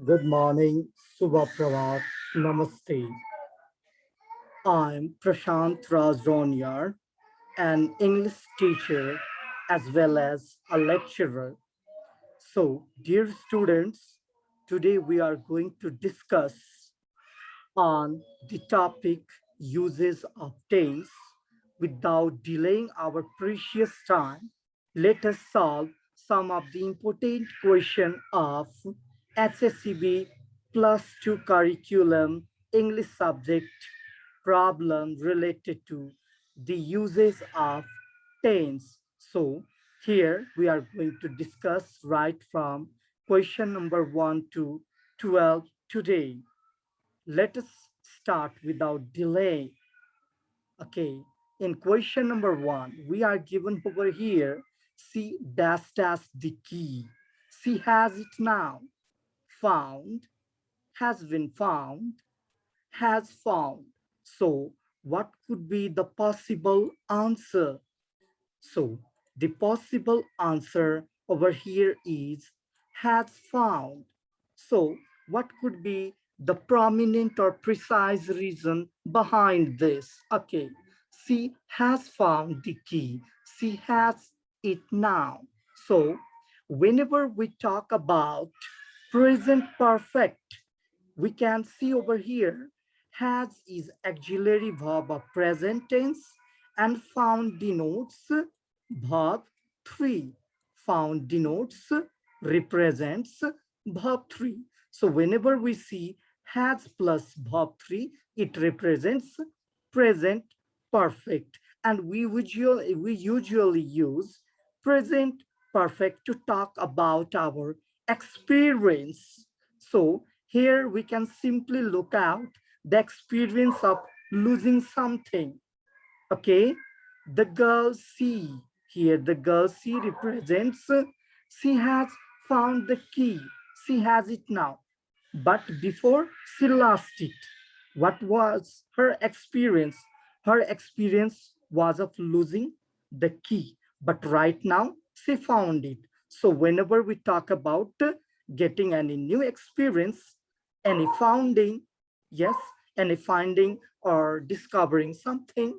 Good morning, Subha Pravat, Namaste. I'm Prashant Rauniyar, an English teacher as well as a lecturer. So, dear students, today we are going to discuss on the topic uses of tense. Without delaying our precious time, let us solve some of the important questions of HSCB plus 2 curriculum English subject problem related to the uses of tense. So here we are going to discuss right from question number 1 to 12 today. Let us start without delay. Okay, in question number 1, we are given over here, C dash dash the key. C has it now. Found, has been found, has found. So what could be the possible answer? So the possible answer over here is has found. So what could be the prominent or precise reason behind this? Okay, she has found the key. She has it now. So whenever we talk about present perfect, we can see over here has is auxiliary verb of present tense and found denotes verb 3. Found denotes represents verb 3. So whenever we see has plus verb 3, it represents present perfect. And we usually use present perfect to talk about our experience. So here we can simply look out the experience of losing something. Okay, the girl C, here the girl C represents she has found the key. She has it now. But before she lost it, what was her experience? Her experience was of losing the key. But right now she found it. So whenever we talk about getting any new experience, any founding, yes, any finding or discovering something,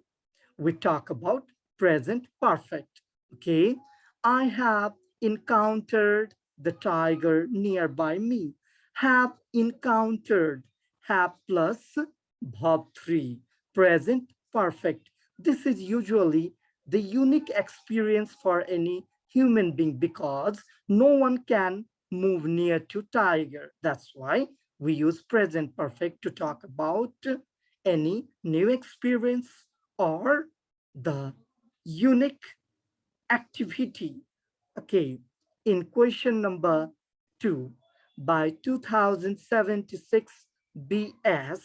we talk about present perfect. Okay, I have encountered the tiger nearby me. Have encountered, have plus verb 3, present perfect. This is usually the unique experience for any human being because no one can move near to tiger. That's why we use present perfect to talk about any new experience or the unique activity. Okay, in question number 2, by 2076 BS,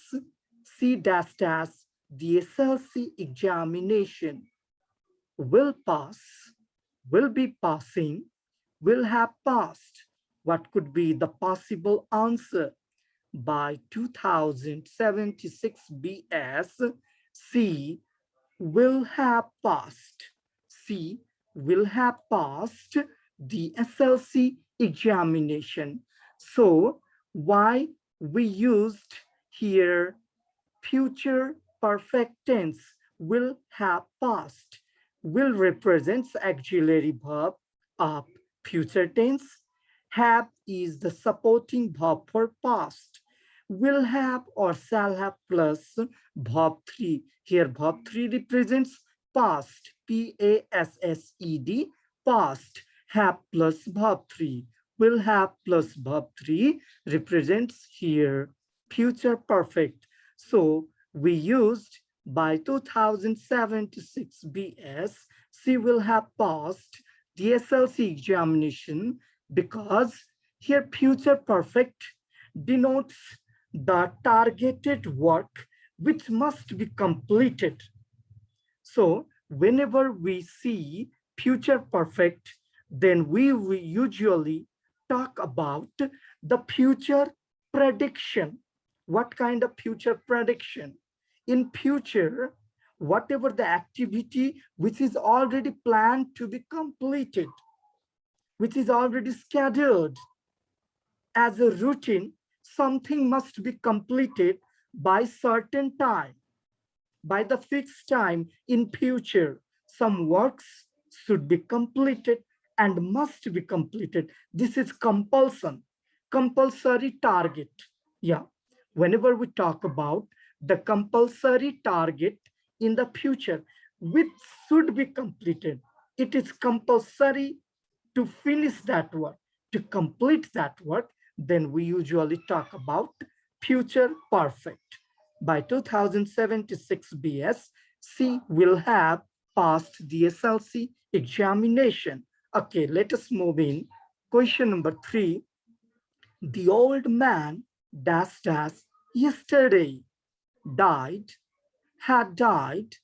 C dash dash the SLC examination will pass, will be passing, will have passed. What could be the possible answer? By 2076 BS, C will have passed. C will have passed the SLC examination. So why we used here future perfect tense will have passed. Will represents auxiliary verb of future tense. Have is the supporting verb for past. Will have or shall have plus verb 3. Here verb 3 represents past, P-A-S-S-E-D, past. Have plus verb 3. Will have plus verb 3 represents here future perfect. So we used by 2076 BS, she will have passed the SLC examination because here future perfect denotes the targeted work which must be completed. So whenever we see future perfect, then we usually talk about the future prediction. What kind of future prediction? In future, whatever the activity which is already planned to be completed, which is already scheduled as a routine, something must be completed by certain time, by the fixed time in future. Some works should be completed and must be completed. This is compulsion, compulsory target. Yeah, whenever we talk about the compulsory target in the future, which should be completed, it is compulsory to finish that work, to complete that work, then we usually talk about future perfect. By 2076 BS, C will have passed the SLC examination. Okay, let us move in. Question number 3. The old man dash dash yesterday died, had died,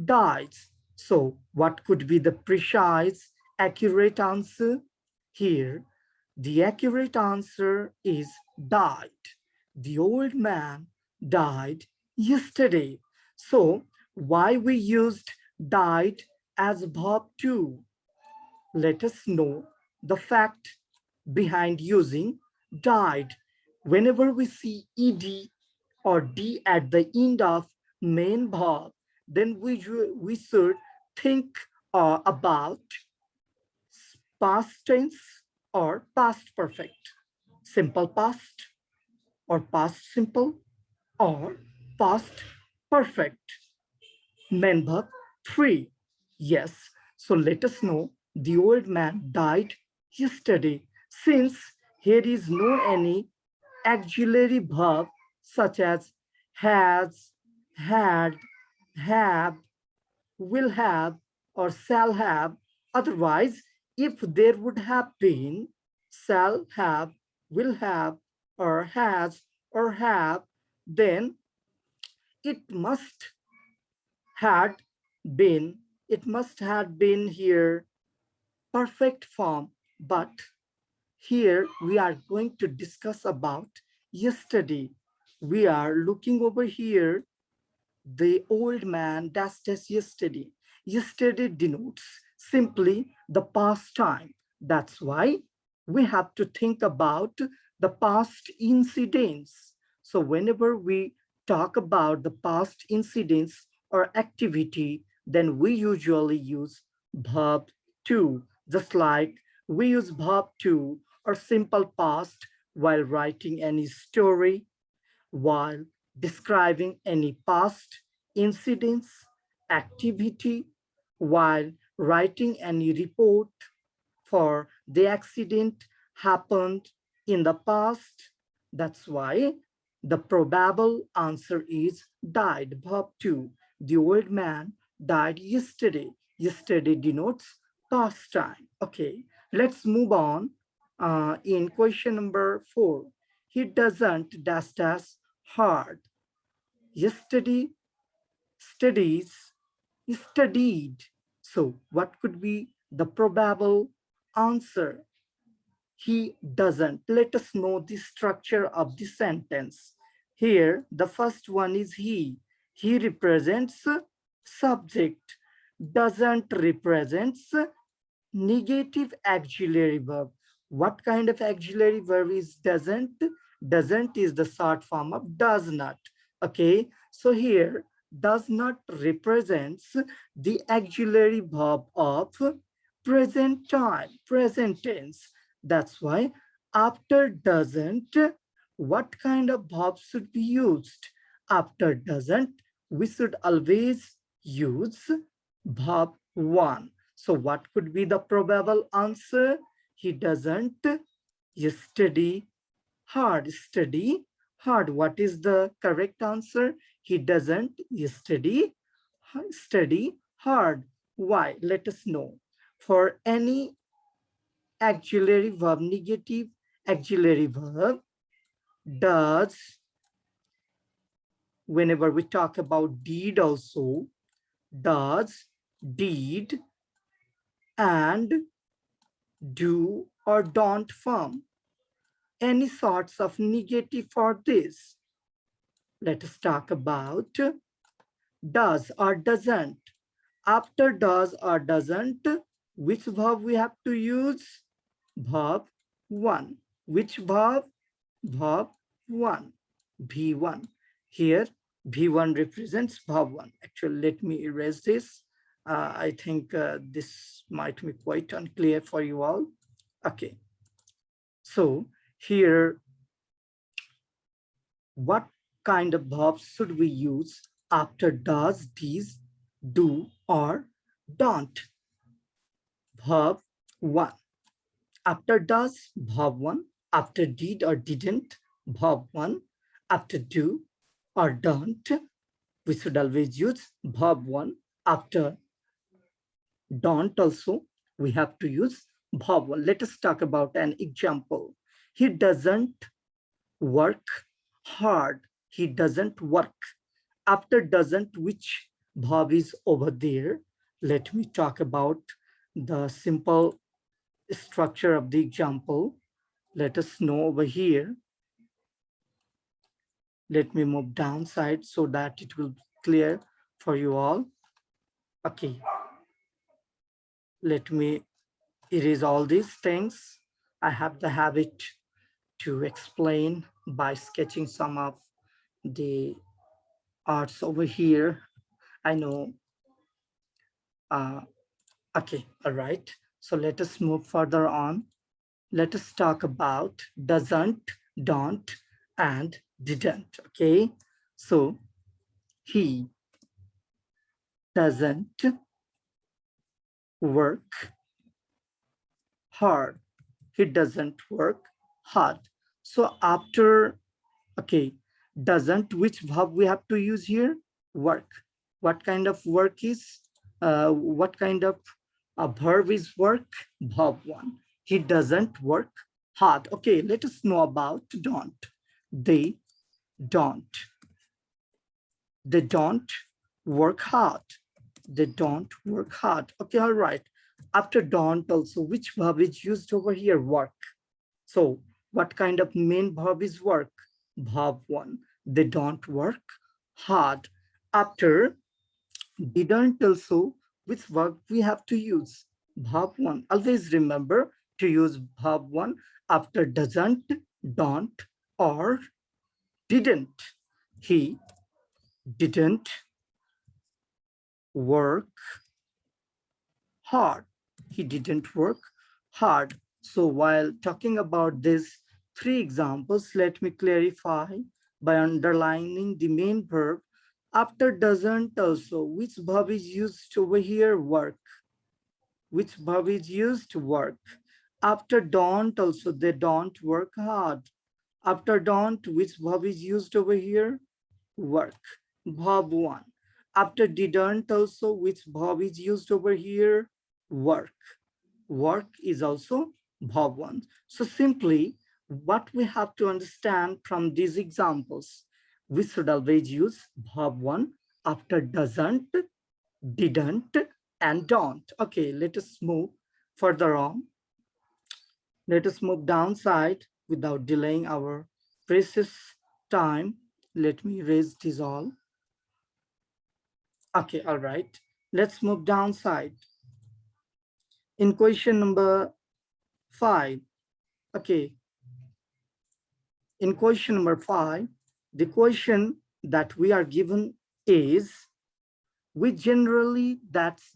dies. So what could be the precise, accurate answer? Here, the accurate answer is died. The old man died yesterday. So why we used died as verb 2? Let us know the fact behind using died. Whenever we see ed or d at the end of main verb, then we should think about past tense or past perfect, simple past or past simple or past perfect. Main verb 3. Yes. So let us know the old man died yesterday. Since here is no any auxiliary verb such as has, had, have, will have, or shall have. Otherwise, if there would have been shall have, will have, or has, or have, then it must had been, it must have been here perfect form, but here we are going to discuss about yesterday. We are looking over here, the old man dash dash yesterday. Yesterday denotes simply the past time. That's why we have to think about the past incidents. So whenever we talk about the past incidents or activity, then we usually use verb to, just like we use verb to or simple past while writing any story, while describing any past incidents, activity, while writing any report for the accident happened in the past. That's why the probable answer is died, verb 2. The old man died yesterday. Yesterday denotes past time. Okay, let's move on. In question number 4, he doesn't dash dash hard. Yesterday studies, studied. So what could be the probable answer? He doesn't. Let us know the structure of the sentence. Here, the first one is he. He represents subject. Doesn't represents negative auxiliary verb. What kind of auxiliary verb is doesn't? Doesn't is the short form of does not. Okay, so here does not represents the auxiliary verb of present time, present tense. That's why after doesn't, what kind of verb should be used? After doesn't, we should always use verb 1. So what could be the probable answer? He doesn't study hard. Study hard. What is the correct answer? He doesn't study hard. Why? Let us know. For any auxiliary verb, negative auxiliary verb, does, whenever we talk about did also, does, did, and do or don't form any sorts of negative for this. Let us talk about does or doesn't. After does or doesn't, which verb we have to use? Verb 1. Which verb? Verb 1, V1. Here, V1 represents verb 1. Actually, let me erase this. I think this might be quite unclear for you all. Okay. So here, what kind of verbs should we use after does, these, do, or don't? Verb 1. After does, verb 1. After did or didn't, verb 1. After do or don't, we should always use verb 1. After don't also, we have to use verb 1. Let us talk about an example. He doesn't work hard. He doesn't work. After doesn't, which verb is over there? Let me talk about the simple structure of the example. Let us know over here. Let me move downside so that it will be clear for you all. Okay. Let me erase all these things. I have the habit to explain by sketching some of the arts over here. I know. Okay, all right. So let us move further on. Let us talk about doesn't, don't, and didn't. Okay. So he doesn't work hard. He doesn't work hard. So after, okay, doesn't, which verb we have to use here? Work. What kind of work is, what kind of a verb is work? Verb 1. He doesn't work hard. Okay, let us know about don't. They don't. They don't work hard. They don't work hard. Okay, all right. After don't also, which verb is used over here? Work. So what kind of main verb is work? Verb 1. They don't work hard. After didn't also, which verb we have to use? Verb 1. Always remember to use verb 1 after doesn't, don't, or didn't. He didn't work hard. He didn't work hard. So while talking about these 3 examples, let me clarify by underlining the main verb. After doesn't also, which verb is used over here? Work. Which verb is used? To work. After don't also, they don't work hard. After don't, which verb is used over here? Work. Verb 1. After didn't also, which verb is used over here? Work. Work is also verb 1. So simply, what we have to understand from these examples, we should always use verb 1 after doesn't, didn't, and don't. Okay, let us move further on. Let us move downside without delaying our precious time. Let me erase this all. Okay, all right. Let's move downside. In question number 5, okay. In question number 5, the question that we are given is, we generally dash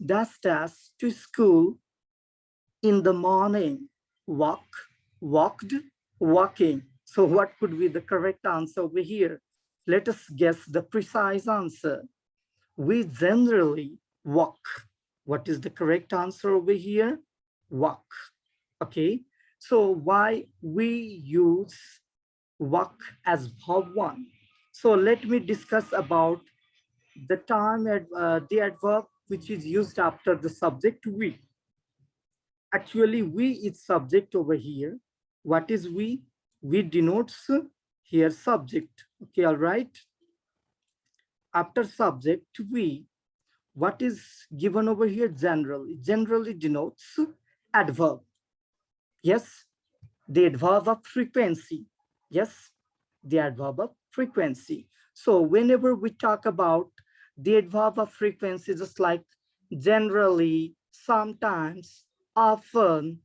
to school in the morning. Walk, walked, walking. So what could be the correct answer over here? Let us guess the precise answer. We generally walk. What is the correct answer over here? Walk. Okay. So why we use walk as verb 1? So let me discuss about the time, the adverb which is used after the subject we. Actually, we is subject over here. What is we? We denotes here subject. Okay, all right. After subject we, what is given over here? Generally. Generally denotes adverb. Yes, the adverb of frequency. Yes, the adverb of frequency. So whenever we talk about the adverb of frequency, just like generally, sometimes, often,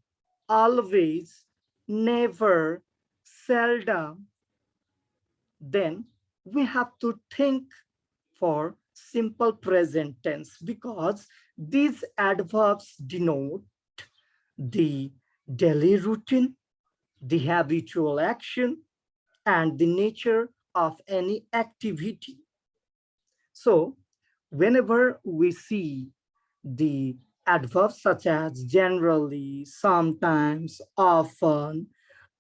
always, never, seldom, then we have to think for simple present tense because these adverbs denote the daily routine, the habitual action, and the nature of any activity. So, whenever we see the adverbs such as generally, sometimes, often,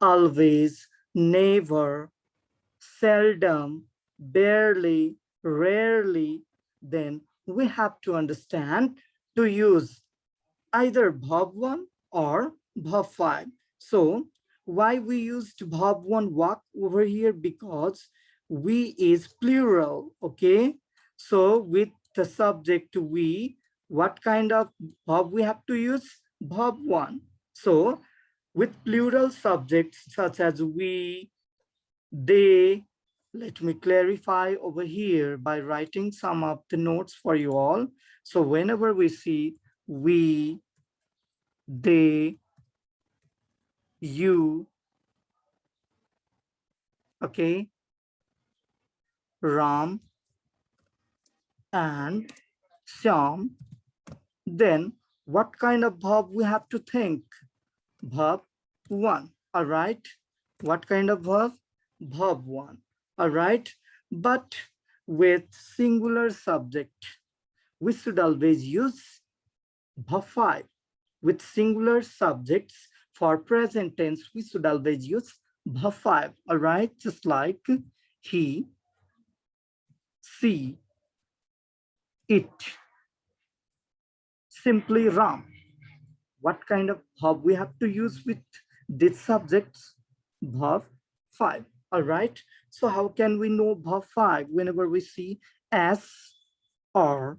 always, never, seldom, barely, rarely, then we have to understand to use either verb 1 or verb 5. So why we used verb 1 walk over here? Because we is plural, okay? So with the subject we, what kind of verb we have to use? Verb 1. So with plural subjects such as we, they, let me clarify over here by writing some of the notes for you all. So whenever we see we, they, you, okay, Ram and Syam, then what kind of verb we have to think? Verb 1, all right? What kind of verb? Verb 1, all right? But with singular subject, we should always use verb 5. With singular subjects for present tense, we should always use verb 5, all right? Just like he, she, it, simply Ram. What kind of verb we have to use with this subjects? Verb 5, all right? So how can we know verb 5? Whenever we see S or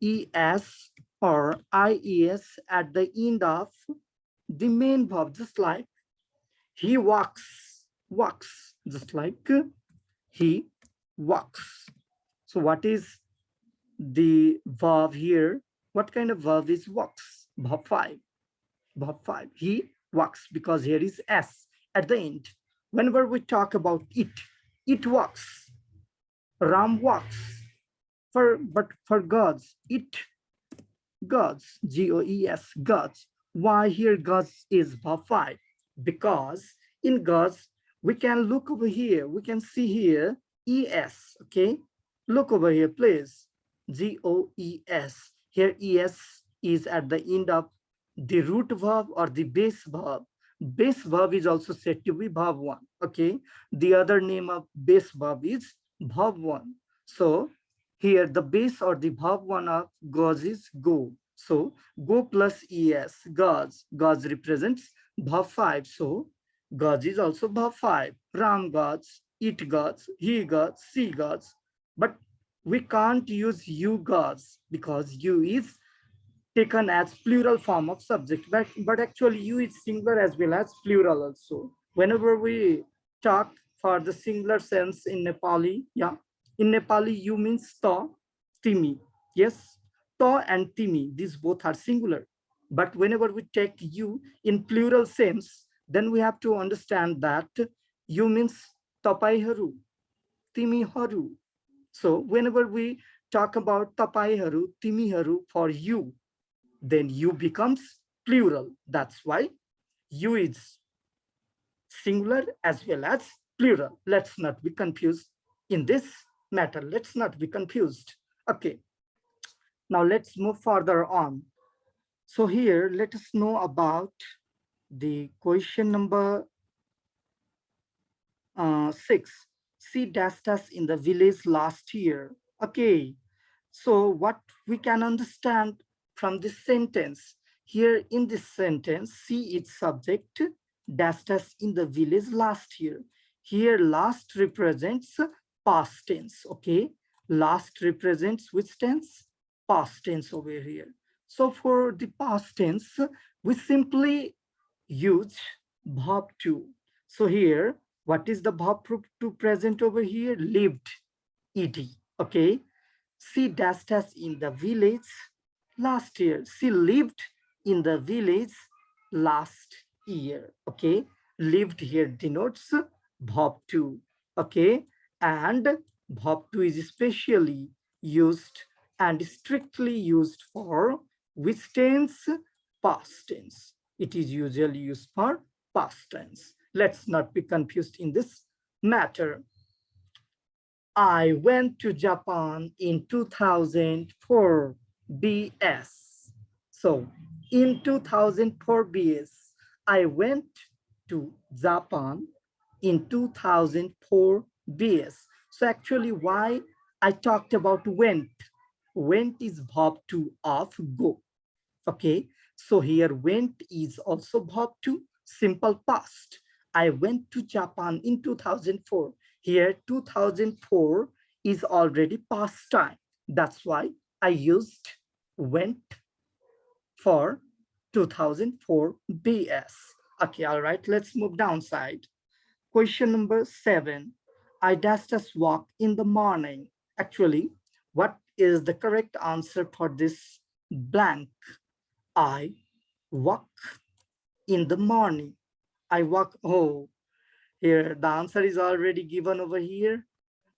ES or IES at the end of the main verb, just like he walks, walks, just like he walks. So what is the verb here? What kind of verb is walks? Verb 5. Verb 5. He walks because here is S at the end. Whenever we talk about it walks. Ram walks. But for gods, it gods, Goes, gods. Why here gods is verb 5? Because in gods, we can look over here. We can see here es, okay? Look over here, please. Goes. Here es is at the end of the root verb or the base verb. Base verb is also said to be verb 1, okay? The other name of base verb is verb 1. So here the base or the verb 1 of goes is go. So go plus es, goes. Goes represents verb 5. So goes is also verb 5. Ram goes, it goes, he goes, she goes. But we can't use you goes because you is taken as plural form of subject, but actually you is singular as well as plural also. Whenever we talk for the singular sense in Nepali, yeah, in Nepali you means to, timi, yes, to and timi, these both are singular. But whenever we take you in plural sense, then we have to understand that you means tapaiharu, timiharu. So whenever we talk about tapaiharu, timiharu for you, then you becomes plural. That's why you is singular as well as plural. Let's not be confused in this matter. Let's not be confused. Okay, now let's move further on. So here, let us know about the question number 6. She dashed us in the village last year. Okay, so what we can understand from this sentence, here in this sentence, see its subject, dashed us in the village last year. Here last represents past tense, okay? Last represents which tense? Past tense over here. So for the past tense, we simply use verb to. So here, what is the verb to present over here? Lived, ed, okay? She dashed us in the village last year. She lived in the village last year. Okay. Lived here denotes verb to. Okay. And verb to is especially used and strictly used for which tense? Past tense. It is usually used for past tense. Let's not be confused in this matter. I went to Japan in 2004 BS. So in 2004 BS, I went to Japan in 2004 BS. So actually why I talked about went. Went is verb to of go. Okay, so here went is also verb to simple past. I went to Japan in 2004. Here 2004 is already past time. That's why I used went for 2004 BS. Okay, all right, let's move downside. Question number 7. I dashed us walk in the morning. Actually, what is the correct answer for this blank? I walk in the morning. I walk, oh, here the answer is already given over here.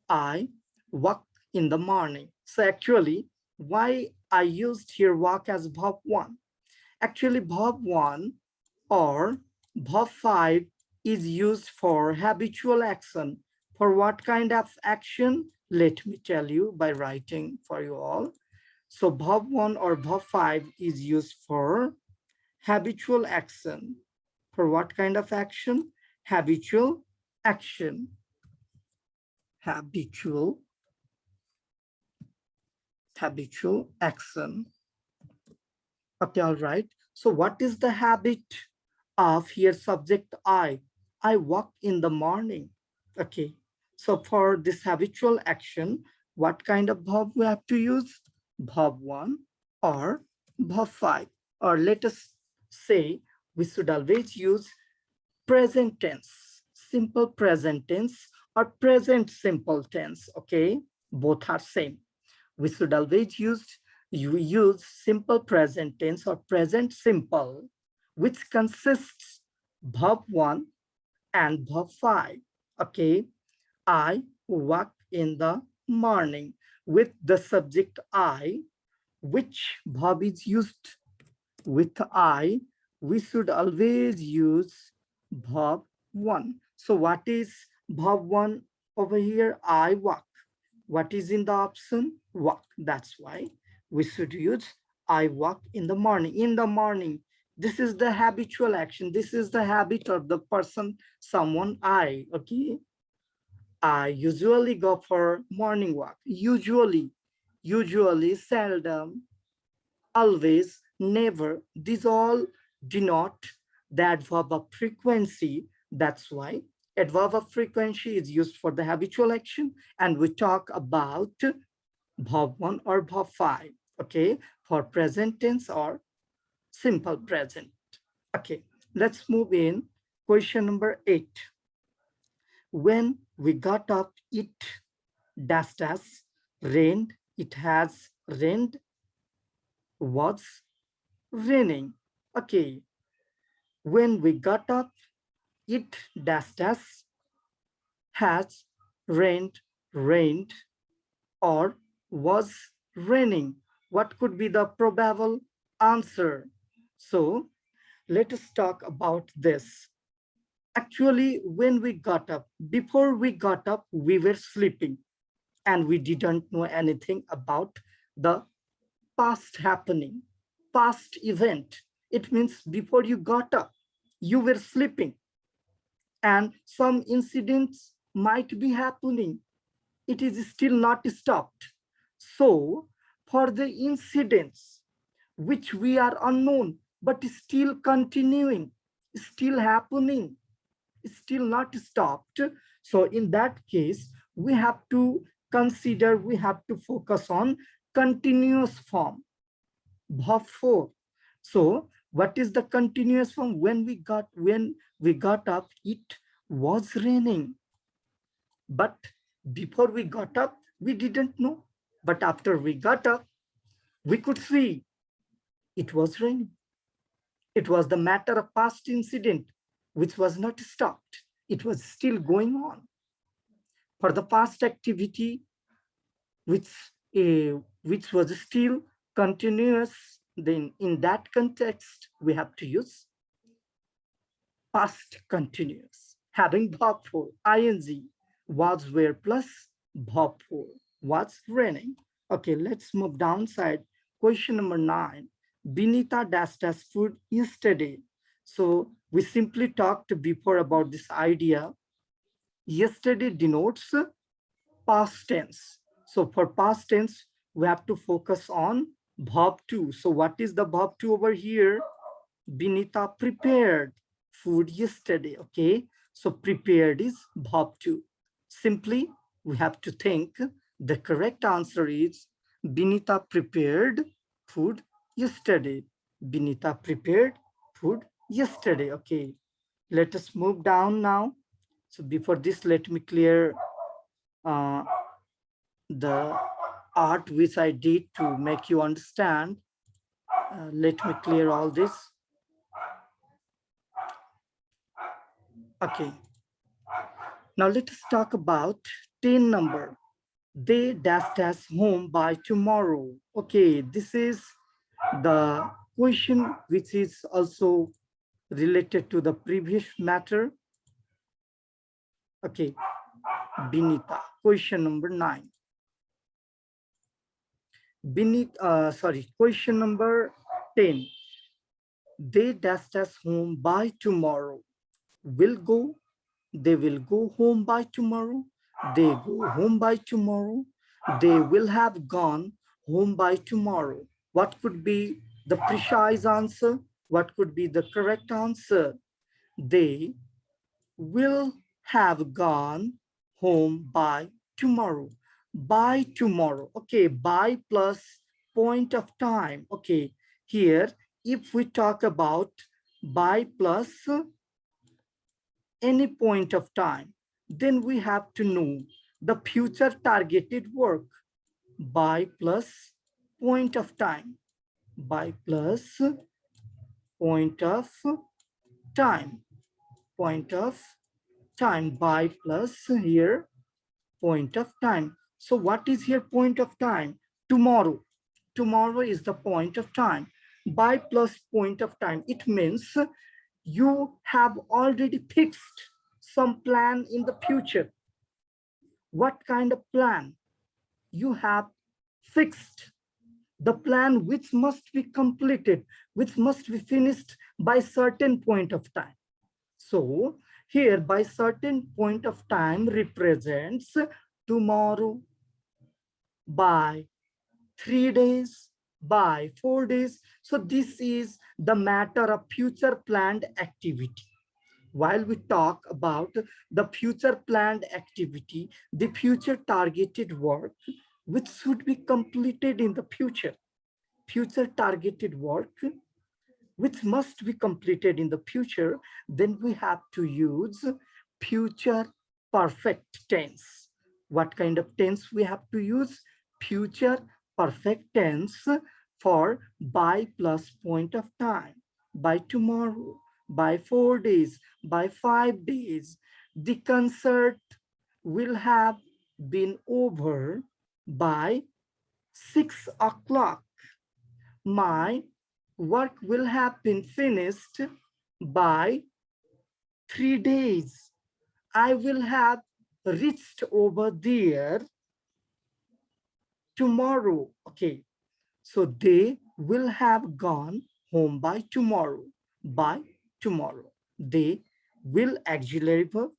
I walk in the morning. So actually, why I used here walk as verb 1? Actually, verb 1 or verb 5 is used for habitual action. For what kind of action? Let me tell you by writing for you all. So verb 1 or verb 5 is used for habitual action. For what kind of action? Habitual action. Habitual action. Okay, all right. So what is the habit of here subject I? I walk in the morning. Okay. So for this habitual action, what kind of verb we have to use? Verb 1 or verb 5. Or let us say we should always use present tense, simple present tense or present simple tense. Okay, both are same. We should always use simple present tense or present simple, which consists verb 1 and verb 5. Okay, I walk in the morning with the subject I. Which verb is used? With I, we should always use verb 1. So what is verb 1 over here? I walk. What is in the option? Walk. That's why we should use I walk in the morning. In the morning, this is the habitual action. This is the habit of the person, someone, I. Okay. I usually go for morning walk. Usually, seldom, always, never. These all denote the adverb of frequency. That's why adverb of frequency is used for the habitual action, and we talk about verb 1 or verb 5, okay, for present tense or simple present. Okay, let's move in. Question number 8. When we got up, it dashed us, rained, it has rained, was raining. Okay, when we got up, it dashed us, has rained, or was raining. What could be the probable answer? So let us talk about this. Actually, when we got up, before we got up, we were sleeping and we didn't know anything about the past happening, past event. It means before you got up, you were sleeping and some incidents might be happening. It is still not stopped. So for the incidents which we are unknown, but still continuing, still happening, still not stopped. So in that case, we have to consider, we have to focus on continuous form, verb 4. So what is the continuous form? When we got up, it was raining. But before we got up, we didn't know. But after we got up, we could see it was raining. It was the matter of past incident, which was not stopped. It was still going on. For the past activity, which which was still continuous, then in that context, we have to use past continuous, having verb for ing, was where plus verb for was raining. Okay, let's move downside. Question number 9. Binita dashed us food yesterday. So we simply talked before about this idea. Yesterday denotes past tense. So for past tense, we have to focus on verb 2. So what is the verb 2 over here? Binita prepared food yesterday. Okay, so prepared is verb 2. Simply, we have to think the correct answer is Binita prepared food yesterday. Binita prepared food yesterday. Okay, let us move down now. So before this, let me clear uh, the art which I did to make you understand. Let me clear all this. Okay. Now let us talk about 10 number. They dashed us home by tomorrow. Okay, this is the question which is also related to the previous matter. Okay, Binita, question number 9. Question number 10. They dashed us home by tomorrow. Will go, they will go home by tomorrow. They go home by tomorrow. They will have gone home by tomorrow. What could be the precise answer? What could be the correct answer? They will have gone home by tomorrow. By tomorrow. Okay, by plus point of time. Okay, here, if we talk about by plus any point of time, then we have to know the future targeted work. By plus point of time. By plus point of time. Point of time. By plus here point of time. So what is here point of time? Tomorrow. Tomorrow is the point of time. By plus point of time, it means you have already fixed some plan in the future. What kind of plan? You have fixed the plan which must be completed, which must be finished by certain point of time. So here by certain point of time represents tomorrow, by 3 days, by 4 days. So this is the matter of future planned activity. While we talk about the future planned activity, the future targeted work, which should be completed in the future targeted work, which must be completed in the future, then we have to use future perfect tense. What kind of tense we have to use? Future perfect tense for by plus point of time. By tomorrow, by 4 days, by 5 days. The concert will have been over by 6 o'clock. My work will have been finished by 3 days. I will have reached over there tomorrow. Okay, so they will have gone home by tomorrow. By tomorrow. They will auxiliary verb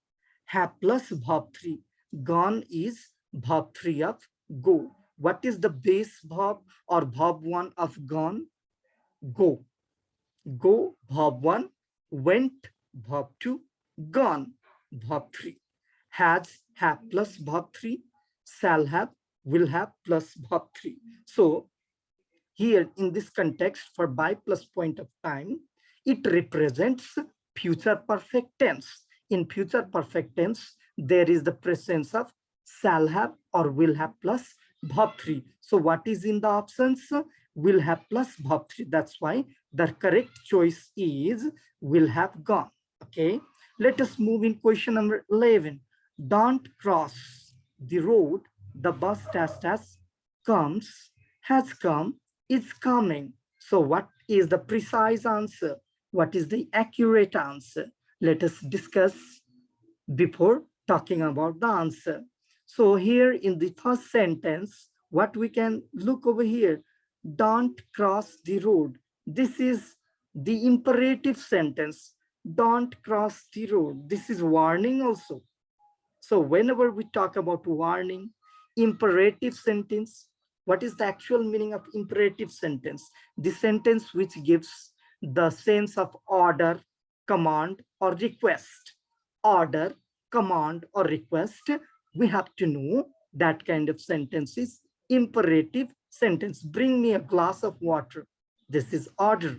have plus verb 3. Gone is verb 3 of go. What is the base verb or verb 1 of gone? Go. Go, verb 1. Went, verb 2. Gone, verb 3. Has, have plus verb 3. Shall have, will have plus verb 3. So here in this context for by plus point of time, it represents future perfect tense. In future perfect tense, there is the presence of shall have or will have plus verb 3. So what is in the options? Will have plus verb 3. That's why the correct choice is will have gone. Okay, let us move in question number 11. Don't cross the road, the bus dash comes, has come, is coming. So what is the precise answer? What is the accurate answer? Let us discuss before talking about the answer. So here in the first sentence, what we can look over here, don't cross the road. This is the imperative sentence. Don't cross the road. This is warning also. So whenever we talk about warning, imperative sentence, what is the actual meaning of imperative sentence? The sentence which gives the sense of order, command, or request. Order, command, or request. We have to know that kind of sentence is imperative sentence. Bring me a glass of water. This is order.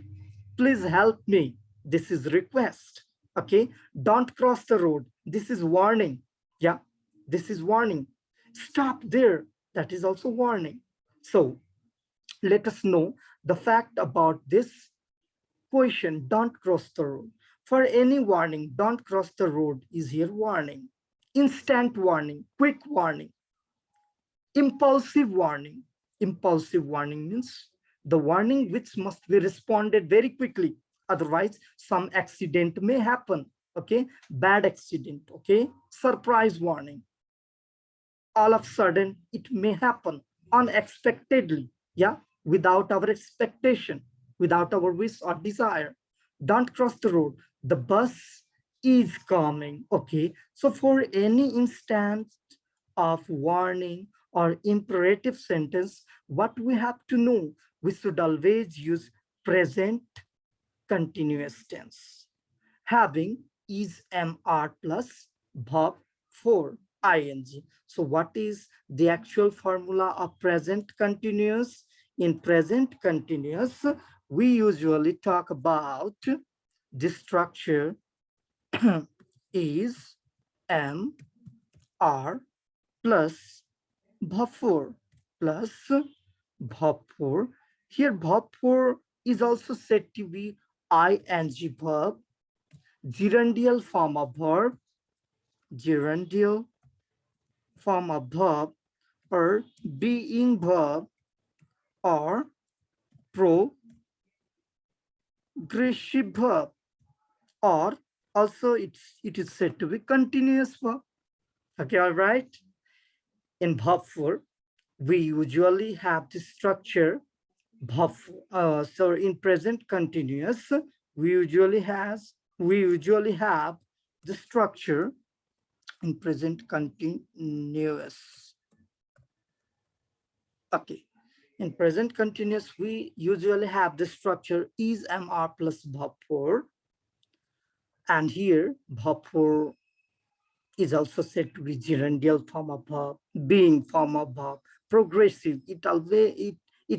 Please help me. This is request. Okay. Don't cross the road. This is warning. Yeah, this is warning. Stop there. That is also warning. So let us know the fact about this question, don't cross the road. For any warning, don't cross the road is here warning. Instant warning, quick warning, impulsive warning. Impulsive warning means the warning which must be responded very quickly. Otherwise, some accident may happen. Okay, bad accident. Okay, surprise warning. All of a sudden, it may happen unexpectedly. Yeah, without our expectation, without our wish or desire. Don't cross the road. The bus is coming. Okay, so for any instance of warning or imperative sentence, what we have to know, we should always use present continuous tense, having is mr plus verb for ing. So what is the actual formula of present continuous? In present continuous, we usually talk about the structure is mr plus verb plus verb. Here verb is also said to be ing verb, gerundial form of verb, gerundial form of verb, or being verb, or progressive verb, or also it is said to be continuous verb. Okay, all right. In verb 4, we usually have the structure verb. So in present continuous, we usually have the structure in present continuous. Okay. In present continuous, we usually have the structure is mr plus verb 4. And here, verb 4 is also said to be gerundial form of verb, being form of verb, progressive. It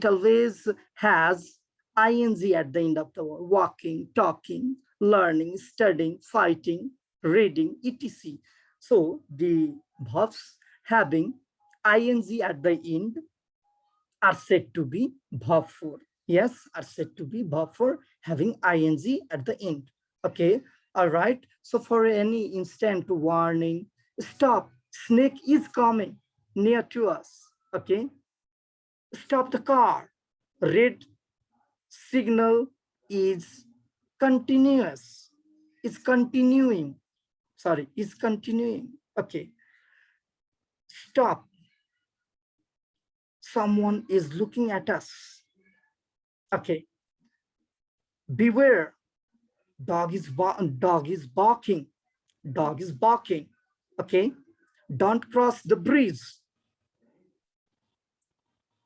always has ing at the end of the word, walking, talking, learning, studying, fighting, reading, etc. So the verbs having ing at the end are said to be verb 4. Yes, are said to be verb 4 having ing at the end. Okay, all right. So for any instant warning, stop, snake is coming near to us. Okay, stop the car. Red signal is continuous. It's continuing. Sorry, is continuing. Okay, stop. Someone is looking at us. Okay, beware. Dog is barking. Dog is barking. Okay, don't cross the bridge.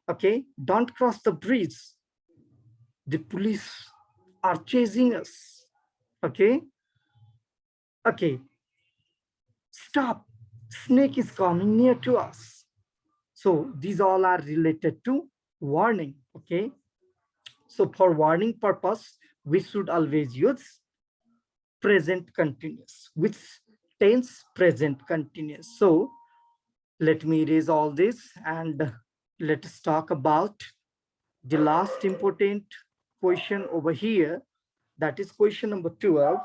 Okay, don't cross the bridge. The police are chasing us. Okay, okay, stop. Snake is coming near to us. So these all are related to warning. Okay, so for warning purpose, we should always use present continuous, which tense present continuous. So let me erase all this and let us talk about the last important question over here. That is question number 12.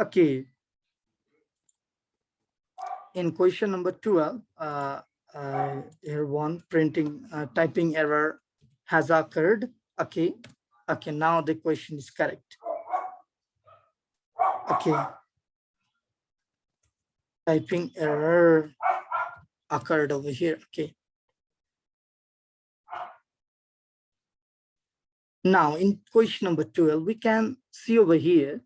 Okay. In question number 12, here one typing error has occurred. Okay. Okay, now the question is correct. Okay. Typing error occurred over here. Okay. Now in question number 12, we can see over here,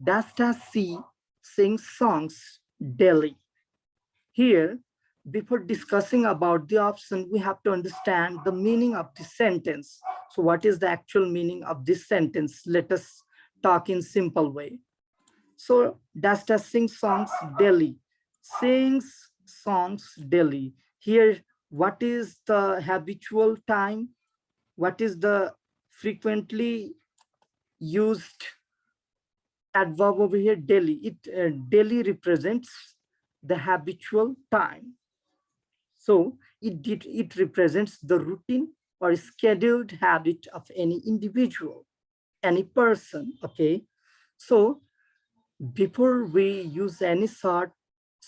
Dasta C sings songs daily. Here, before discussing about the option, we have to understand the meaning of the sentence. So what is the actual meaning of this sentence? Let us talk in simple way. So Dasta sings songs daily. Sings songs daily. Here, what is the habitual time? What is the frequently used adverb over here? Daily. It daily represents the habitual time. So it represents the routine or scheduled habit of any individual, any person. Okay. So before we use any sort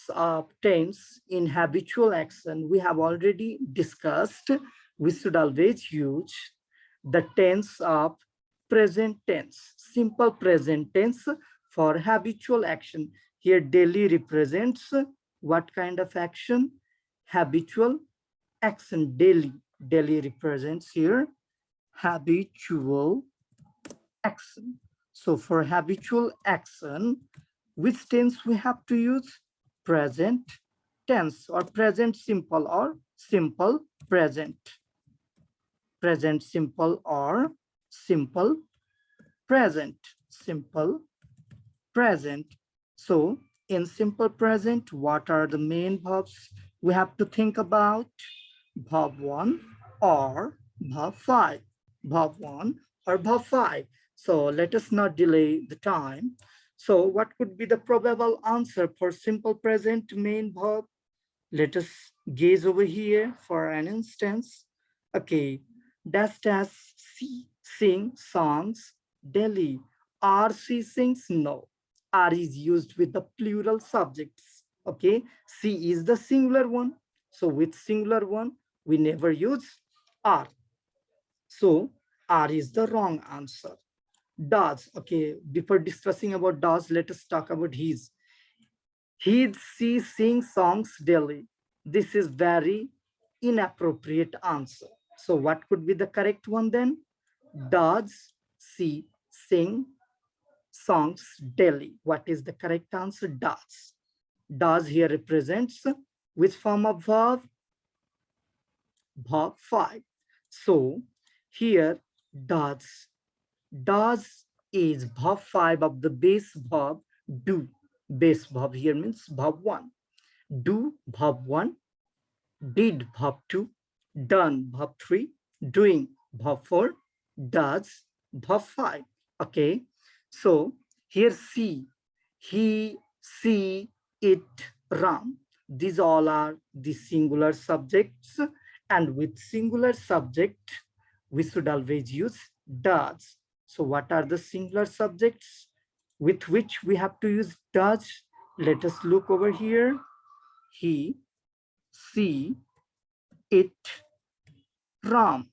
of tense in habitual action, we have already discussed, we should always use the tense of present tense, simple present tense for habitual action. Here daily represents what kind of action? Habitual action. Daily represents here habitual action. So for habitual action, which tense we have to use? Present tense, or present simple, or simple present. Present simple or simple present. Simple present. So in simple present, what are the main verbs we have to think about? Verb 1 or verb 5. Verb 1 or verb 5. So let us not delay the time. So what could be the probable answer for simple present main verb? Let us gaze over here for an instance. Okay, does sing songs daily? Are she sings? No. Are is used with the plural subjects. Okay, she is the singular one. So with singular one, we never use are. So are is the wrong answer. Does, okay, before discussing about does, let us talk about his. She sings songs daily. This is very inappropriate answer. So what could be the correct one then? Does she sing songs daily? What is the correct answer? Does. Does here represents which form of verb? Verb 5. So here does. Does is verb 5 of the base verb do. Base verb here means verb 1. Do verb 1, did verb 2, done verb 3, doing verb 4, does verb 5. Okay, so here see, he, she, it, Ram. These all are the singular subjects, and with singular subject, we should always use does. So what are the singular subjects with which we have to use does? Let us look over here. He, she, it, Ram.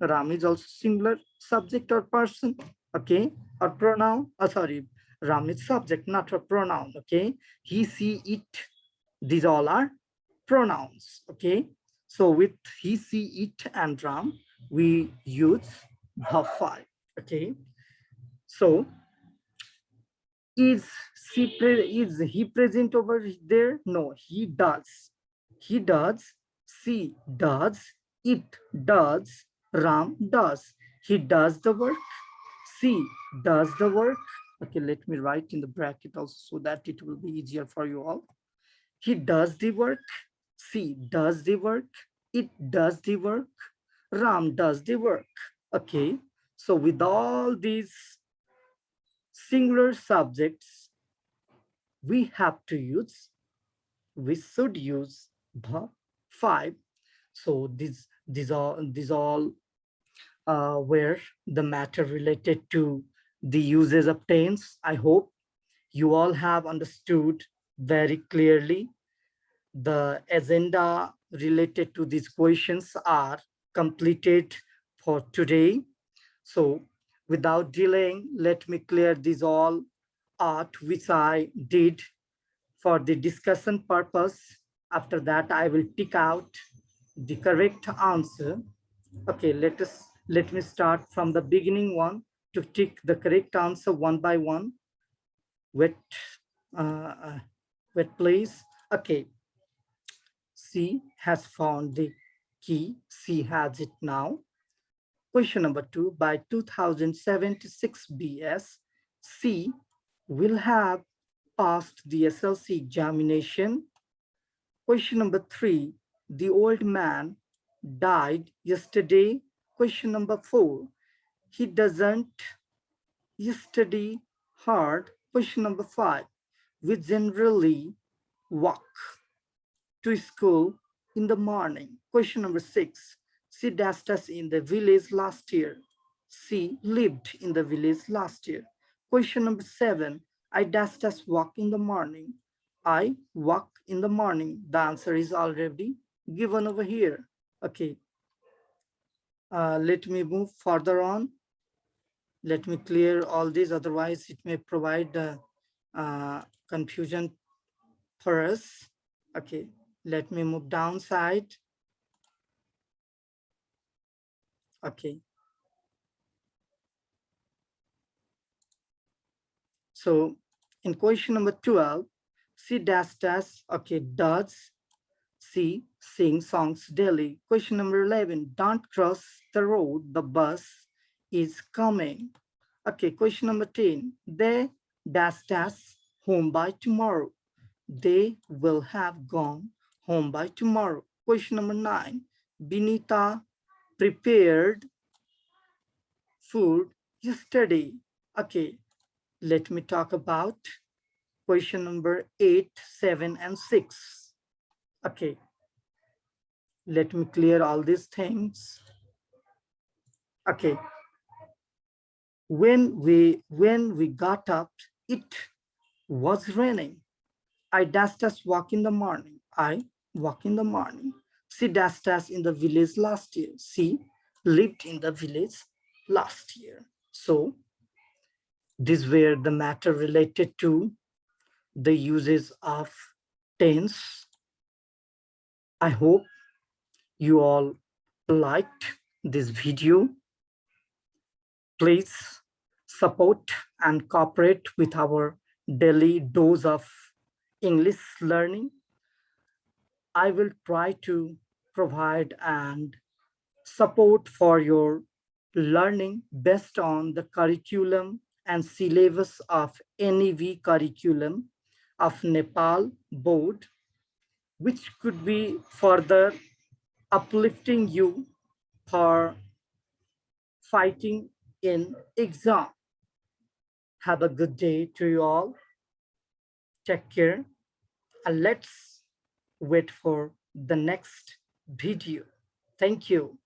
Ram is also singular subject or person, okay, or pronoun. Sorry, Ram is subject, not a pronoun, okay. He, she, it, these all are pronouns, okay. So with he, she, it, and Ram, we use verb 5, okay. So is is he present over there? No, he does. He does. She does. It does. Ram does. He does the work. She does the work. Okay, let me write in the bracket also so that it will be easier for you all. He does the work. She does the work. It does the work. Ram does the work. Okay, so with all these singular subjects, we should use the 5. So these all were the matter related to the uses of tense. I hope you all have understood very clearly. The agenda related to these questions are completed for today. So without delaying, let me clear these all art which I did for the discussion purpose. After that, I will pick out the correct answer. Okay, let me start from the beginning one to tick the correct answer one by one. Wait, uh, wait, please. Okay, C has found the key. C has it now. Question number 2, by 2076 BS, C will have passed the SLC examination. Question number 3, the old man died yesterday. Question number 4, he doesn't yesterday hard. Question number 5, we generally walk to school in the morning. Question number 6, she dashed us in the village last year. She lived in the village last year. Question number 7, I dashed us walk in the morning. I walk in the morning. The answer is already given over here. Okay, let me move further on. Let me clear all these, otherwise it may provide confusion for us. Okay, let me move downside. Okay. So in question number 12, C dash dash, okay, does C sing songs daily? Question number 11, don't cross the road, the bus is coming. Okay, question number 10, they dash dash home by tomorrow. They will have gone home by tomorrow. Question number 9, Binita prepared food yesterday. Okay, let me talk about question number 8, 7, and 6. Okay, let me clear all these things. Okay, when we got up, it was raining. I dashed us walk in the morning. I walk in the morning. She dashed us in the village last year. She lived in the village last year. So these were the matter related to the uses of tense. I hope you all liked this video. Please support and cooperate with our daily dose of English learning. I will try to provide and support for your learning based on the curriculum and syllabus of NEV curriculum of Nepal board, which could be further uplifting you for fighting in exam. Have a good day to you all. Take care, and let's wait for the next video. Thank you.